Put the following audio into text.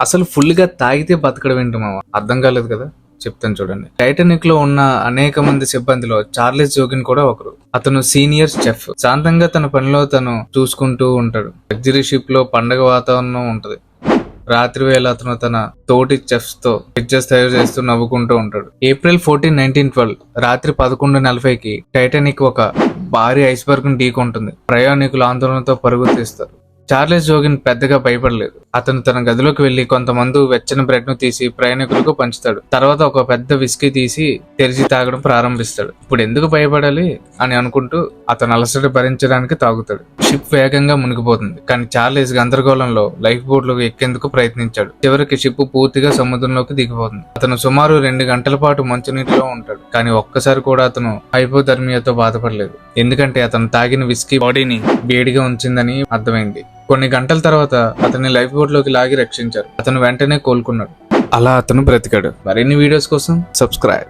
అసలు ఫుల్ గా తాగితే బతకడం ఏంటి మావా? అర్థం కాలేదు కదా, చెప్తాను చూడండి. టైటానిక్ లో ఉన్న అనేక మంది సిబ్బందిలో చార్లెస్ జోగిన్ కూడా ఒకరు. అతను సీనియర్ చెఫ్. శాంతంగా తన పనిలో తను చూసుకుంటూ ఉంటాడు. లగ్జరీ షిప్ లో పండగ వాతావరణం ఉంటది. రాత్రి వేళ అతను తన తోటి చెఫ్స్ తో పిక్చర్స్ తయారు చేస్తూ నవ్వుకుంటూ ఉంటాడు. ఏప్రిల్ 14, 1912 రాత్రి 11:40కి టైటానిక్ ఒక భారీ ఐస్బర్గ్ ను ఢీకొంటుంది. ప్రయాణికులు ఆందోళనతో పరుగు తీస్తారు. చార్లెస్ జోగిన్ పెద్దగా భయపడలేదు. అతను తన గదిలోకి వెళ్లి కొంతమంది వెచ్చని బ్రెడ్ ను తీసి ప్రయాణికులకు పంచుతాడు. తర్వాత ఒక పెద్ద విస్కీ తీసి తెరిచి తాగడం ప్రారంభిస్తాడు. ఇప్పుడు ఎందుకు భయపడాలి అని అనుకుంటూ అతను అలసట భరించడానికి తాగుతాడు. షిప్ వేగంగా మునిగిపోతుంది. కానీ చార్లెస్ గందరగోళంలో లైఫ్ బోట్ లోకి ఎక్కేందుకు ప్రయత్నించాడు. చివరికి షిప్ పూర్తిగా సముద్రంలోకి దిగిపోతుంది. అతను సుమారు 2 గంటల పాటు మంచునీటిలో ఉంటాడు. కానీ ఒక్కసారి కూడా అతను హైపోథర్మియాతో బాధపడలేదు. ఎందుకంటే అతను తాగిన విస్కీ బాడీని వేడిగా ఉంచిందని అర్థమైంది. కొన్ని గంటల తర్వాత అతన్ని లైఫ్ బోట్ లోకి లాగి రక్షించారు. అతను వెంటనే కోలుకున్నాడు. అలా అతను బ్రతికాడు. మరిన్ని వీడియోస్ కోసం సబ్స్క్రైబ్.